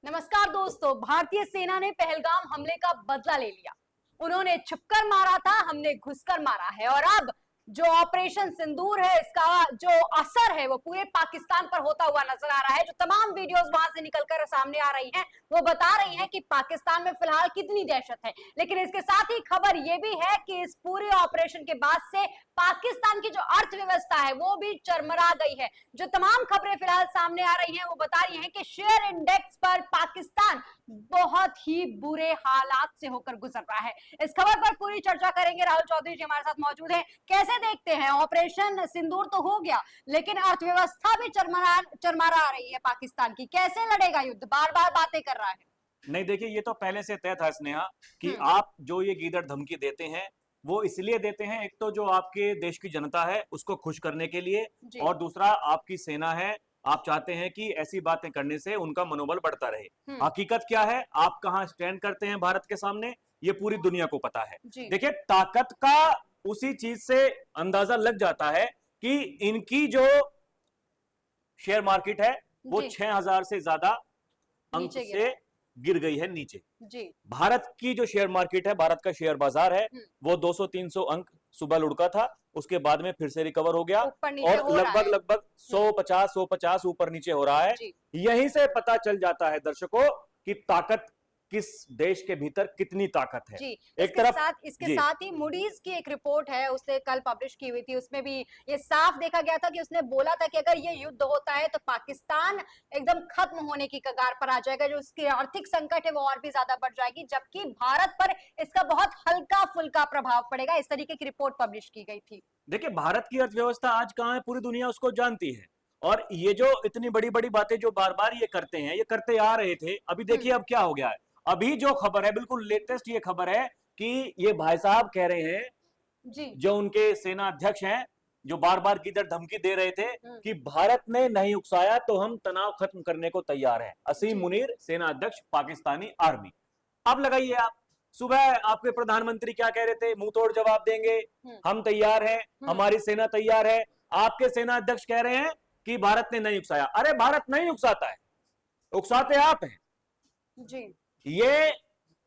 नमस्कार दोस्तों, भारतीय सेना ने पहलगाम हमले का बदला ले लिया। उन्होंने छुपकर मारा था, हमने घुसकर मारा है। और अब जो ऑपरेशन सिंदूर है, इसका जो असर है वो पूरे पाकिस्तान पर होता हुआ नजर आ रहा है। जो तमाम वीडियोस वहां से निकलकर सामने आ रही हैं, वो बता रही हैं कि पाकिस्तान में फिलहाल कितनी दहशत है। लेकिन इसके साथ ही खबर ये भी है कि इस पूरे ऑपरेशन के बाद से पाकिस्तान की जो अर्थव्यवस्था है वो भी चरमरा गई है। जो तमाम खबरें फिलहाल सामने आ रही हैं वो बता रही हैं कि शेयर इंडेक्स पर पाकिस्तान बहुत ही बुरे हालात से होकर गुजर रहा है। इस खबर पर पूरी चर्चा करेंगे। राहुल चौधरी जी हमारे साथ मौजूद हैं। कैसे देखते हैं, ऑपरेशन सिंदूर तो हो गया लेकिन अर्थव्यवस्था भी चरमरा रही है पाकिस्तान की। कैसे लड़ेगा युद्ध? बार बार बातें कर रहा है। नहीं, देखिए, ये तो पहले से तय था स्नेहा कि आप जो ये गीदड़ धमकी देते हैं वो इसलिए देते हैं, एक तो जो आपके देश की जनता है उसको खुश करने के लिए, और दूसरा आपकी सेना है, आप चाहते हैं कि ऐसी बातें करने से उनका मनोबल बढ़ता रहे। हकीकत क्या है, आप कहां स्टैंड करते हैं भारत के सामने, ये पूरी दुनिया को पता है। देखिए, ताकत का उसी चीज से अंदाजा लग जाता है कि इनकी जो शेयर मार्केट है वो 6000 से ज्यादा अंक से गिर गई है नीचे। भारत की जो शेयर मार्केट है, भारत का शेयर बाजार है, वो 200-300 अंक सुबह लुढ़का था, उसके बाद में फिर से रिकवर हो गया और लगभग 150 ऊपर नीचे हो रहा है। यहीं से पता चल जाता है दर्शकों कि ताकत किस देश के भीतर कितनी ताकत है। इसके साथ ही मूडीज की एक रिपोर्ट है, उसने कल पब्लिश की हुई थी, उसमें भी ये साफ देखा गया था कि उसने बोला था कि अगर ये युद्ध होता है तो पाकिस्तान एकदम खत्म होने की कगार पर आ जाएगा, जो उसकी आर्थिक संकट है वो और भी ज्यादा बढ़ जाएगी, जबकि भारत पर इसका बहुत हल्का फुल्का प्रभाव पड़ेगा। इस तरीके की रिपोर्ट पब्लिश की गई थी। देखिए, भारत की अर्थव्यवस्था आज कहां है, पूरी दुनिया उसको जानती है। और ये जो इतनी बड़ी बड़ी बातें जो बार बार ये करते हैं, ये करते आ रहे थे। अभी देखिए अब क्या हो गया है। अभी जो खबर है, बिल्कुल लेटेस्ट ये खबर है कि ये भाई साहब कह रहे हैं, जो उनके सेना अध्यक्ष हैं, जो बार बार किधर धमकी दे रहे थे कि भारत ने नहीं उकसाया तो हम तनाव खत्म करने को तैयार हैं। असीम मुनीर, सेना अध्यक्ष पाकिस्तानी आर्मी। अब लगाइए आप, सुबह आपके प्रधानमंत्री क्या कह रहे थे, मुंह तोड़ जवाब देंगे, हम तैयार हैं, हमारी सेना तैयार है। आपके सेना अध्यक्ष कह रहे हैं कि भारत ने नहीं उकसाया। अरे भारत नहीं उकसाता है, उकसाते आप हैं जी। ये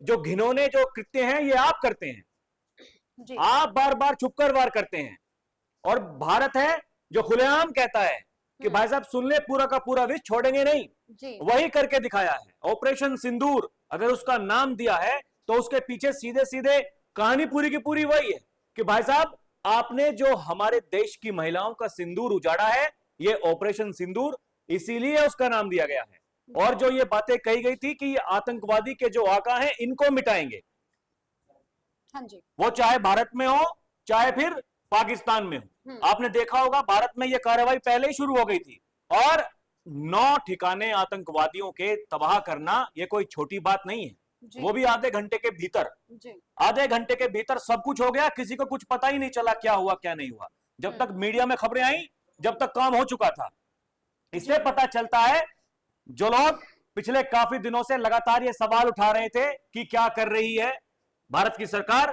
जो घिनौने जो कृत्य हैं ये आप करते हैं। आप बार बार छुपकर वार करते हैं। और भारत है जो खुलेआम कहता है कि भाई साहब सुन ले, पूरा का पूरा विश्व छोड़ेंगे नहीं। वही करके दिखाया है। ऑपरेशन सिंदूर अगर उसका नाम दिया है तो उसके पीछे सीधे सीधे कहानी पूरी की पूरी वही है कि भाई साहब आपने जो हमारे देश की महिलाओं का सिंदूर उजाड़ा है, ये ऑपरेशन सिंदूर, इसीलिए उसका नाम दिया गया है। और जो ये बातें कही गई थी कि ये आतंकवादी के जो आका हैं इनको मिटाएंगे, हाँ जी, वो चाहे भारत में हो चाहे फिर पाकिस्तान में हो। आपने देखा होगा भारत में ये कार्रवाई पहले ही शुरू हो गई थी। और 9 ठिकाने आतंकवादियों के तबाह करना ये कोई छोटी बात नहीं है। वो भी आधे घंटे के भीतर। आधे घंटे के भीतर सब कुछ हो गया, किसी को कुछ पता ही नहीं चला क्या हुआ क्या नहीं हुआ। जब तक मीडिया में खबरें आई, जब तक काम हो चुका था। इससे पता चलता है जो लोग पिछले काफी दिनों से लगातार ये सवाल उठा रहे थे कि क्या कर रही है भारत की सरकार,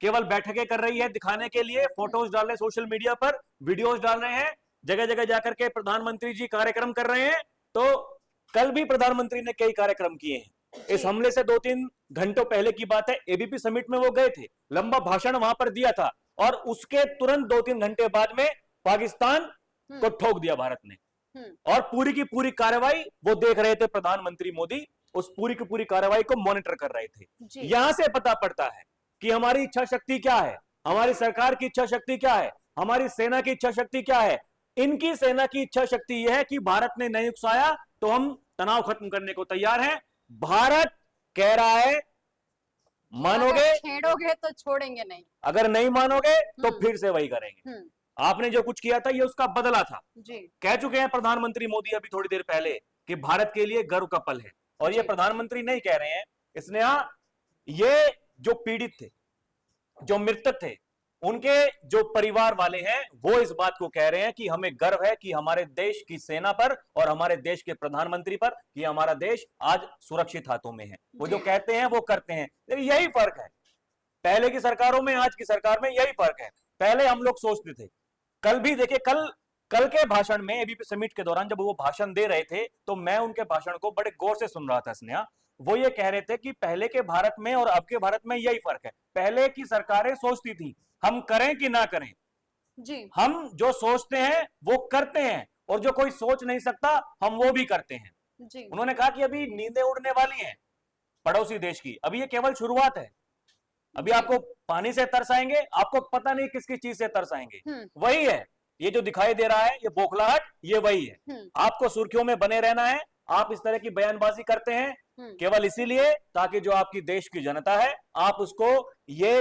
केवल बैठकें कर रही है दिखाने के लिए, फोटोज डाल रहे सोशल मीडिया पर, वीडियोस डाल रहे हैं, जगह जगह जाकर के प्रधानमंत्री जी कार्यक्रम कर रहे हैं। तो कल भी प्रधानमंत्री ने कई कार्यक्रम किए हैं। इस हमले से 2-3 घंटों पहले की बात है, एबीपी समिट में वो गए थे, लंबा भाषण वहां पर दिया था, और उसके तुरंत 2-3 घंटे बाद में पाकिस्तान को ठोक दिया भारत ने। और पूरी की पूरी कार्रवाई वो देख रहे थे, प्रधानमंत्री मोदी उस पूरी की पूरी कार्रवाई को मॉनिटर कर रहे थे। यहां से पता पड़ता है कि हमारी इच्छा शक्ति क्या है, हमारी सरकार की इच्छा शक्ति क्या है, हमारी सेना की इच्छा शक्ति क्या है। इनकी सेना की इच्छा शक्ति यह है कि भारत ने नहीं उकसाया तो हम तनाव खत्म करने को तैयार हैं। भारत कह रहा है मानोगे, छेड़ोगे तो छोड़ेंगे नहीं, अगर नहीं मानोगे तो फिर से वही करेंगे। आपने जो कुछ किया था ये उसका बदला था। कह चुके हैं प्रधानमंत्री मोदी अभी थोड़ी देर पहले कि भारत के लिए गर्व का पल है। और ये प्रधानमंत्री नहीं कह रहे हैं, स्नेहा, ये जो पीड़ित थे, जो मृतक थे, उनके जो परिवार वाले हैं वो इस बात को कह रहे हैं कि हमें गर्व है कि हमारे देश की सेना पर और हमारे देश के प्रधानमंत्री पर कि हमारा देश आज सुरक्षित हाथों में है। वो जो कहते हैं वो करते हैं। यही फर्क है पहले की सरकारों में आज की सरकार में, यही फर्क है। पहले हम लोग सोचते थे, कल भी देखिए, कल कल के भाषण में एबीपी समिट के दौरान जब वो भाषण दे रहे थे तो मैं उनके भाषण को बड़े गौर से सुन रहा था स्नेहा। वो ये कह रहे थे कि पहले के भारत में और अब के भारत में यही फर्क है। पहले की सरकारें सोचती थी हम करें कि ना करें, जी हम जो सोचते हैं वो करते हैं, और जो कोई सोच नहीं सकता हम वो भी करते हैं। जी उन्होंने कहा कि अभी नींदें उड़ने वाली हैं पड़ोसी देश की, अभी ये केवल शुरुआत है। अभी जी। आपको पानी से तरस आएंगे, आपको पता नहीं किस किस चीज से तरस आएंगे। वही है, ये जो दिखाई दे रहा है ये बौखलाहट, ये वही है। आपको सुर्खियों में बने रहना है। आप इस तरह की बयानबाजी करते हैं केवल इसीलिए ताकि जो आपकी देश की जनता है आप उसको ये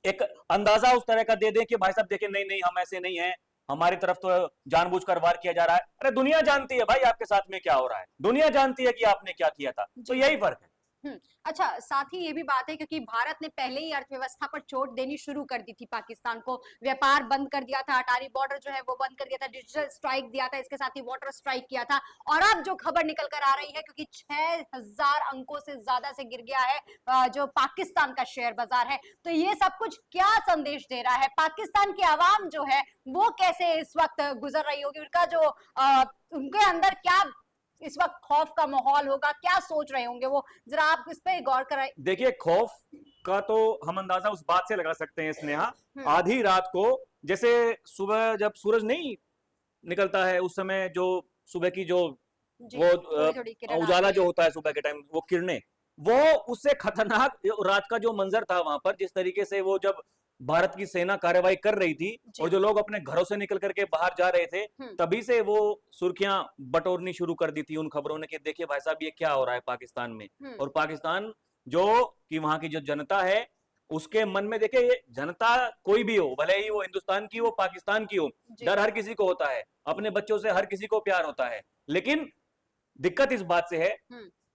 एक अंदाजा उस तरह का दे दें कि भाई साहब देखें, नहीं नहीं हम ऐसे नहीं हैं, हमारी तरफ तो जानबूझकर वार किया जा रहा है। अरे दुनिया जानती है भाई आपके साथ में क्या हो रहा है, दुनिया जानती है कि आपने क्या किया था, तो यही फर्क है। अच्छा, साथ ही ये भी बात है क्योंकि भारत ने पहले ही अर्थव्यवस्था पर चोट देनी शुरू कर दी थी पाकिस्तान को। व्यापार बंद कर दिया था, अटारी बॉर्डर जो है वो बंद कर दिया था, डिजिटल स्ट्राइक दिया था, इसके साथ ही वाटर स्ट्राइक किया था। और अब जो खबर निकल कर आ रही है क्योंकि 6000 अंकों से ज्यादा से गिर गया है जो पाकिस्तान का शेयर बाजार है, तो ये सब कुछ क्या संदेश दे रहा है? पाकिस्तान की आवाम जो है वो कैसे इस वक्त गुजर रही होगी? उनका जो उनके अंदर क्या इस वक्त खौफ का माहौल होगा, क्या सोच रहे होंगे वो? जरा आप इस पे गौर कराएं। देखिए, खौफ का तो हम अंदाजा उस बात से लगा सकते हैं स्नेहा, आधी रात को जैसे सुबह जब सूरज नहीं निकलता है उस समय जो सुबह की जो वो उजाला जो होता है सुबह के टाइम, वो किरणें, वो उससे खतरनाक रात का जो मंजर था वहां पर, जिस तरीके से वो जब भारत की सेना कार्रवाई कर रही थी और जो लोग अपने घरों से निकल करके बाहर जा रहे थे, तभी से वो सुर्खियां बटोरनी शुरू कर दी थी उन खबरों ने कि देखिए भाई साहब ये क्या हो रहा है पाकिस्तान में। और पाकिस्तान जो कि वहां की जो जनता है उसके मन में, देखिए ये जनता कोई भी हो, भले ही वो हिंदुस्तान की हो पाकिस्तान की हो, डर हर किसी को होता है, अपने बच्चों से हर किसी को प्यार होता है। लेकिन दिक्कत इस बात से है,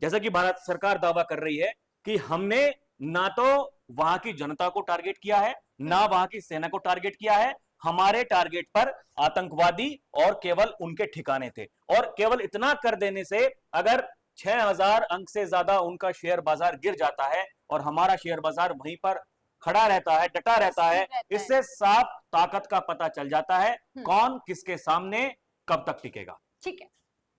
जैसा कि भारत सरकार दावा कर रही है कि हमने ना तो वहां की जनता को टारगेट किया है, ना वहां की सेना को टारगेट किया है, हमारे टारगेट पर आतंकवादी और केवल उनके ठिकाने थे। और केवल इतना कर देने से अगर 6000 अंक से ज्यादा उनका शेयर बाजार गिर जाता है और हमारा शेयर बाजार वहीं पर खड़ा रहता है, डटा रहता है, इससे साफ ताकत का पता चल जाता है कौन किसके सामने कब तक टिकेगा। ठीक है,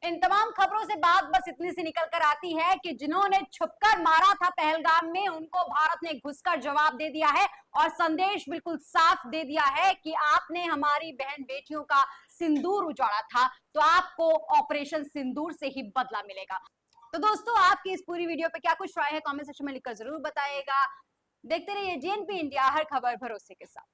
इन तमाम खबरों से बात बस इतनी सी निकल कर आती है कि जिन्होंने छुपकर मारा था पहलगाम में, उनको भारत ने घुसकर जवाब दे दिया है और संदेश बिल्कुल साफ दे दिया है कि आपने हमारी बहन बेटियों का सिंदूर उजाड़ा था तो आपको ऑपरेशन सिंदूर से ही बदला मिलेगा। तो दोस्तों, आपकी इस पूरी वीडियो पे क्या कुछ राय है कमेंट सेक्शन में लिखकर जरूर बताइएगा। देखते रहिए जीएनपी इंडिया, हर खबर भरोसे के साथ।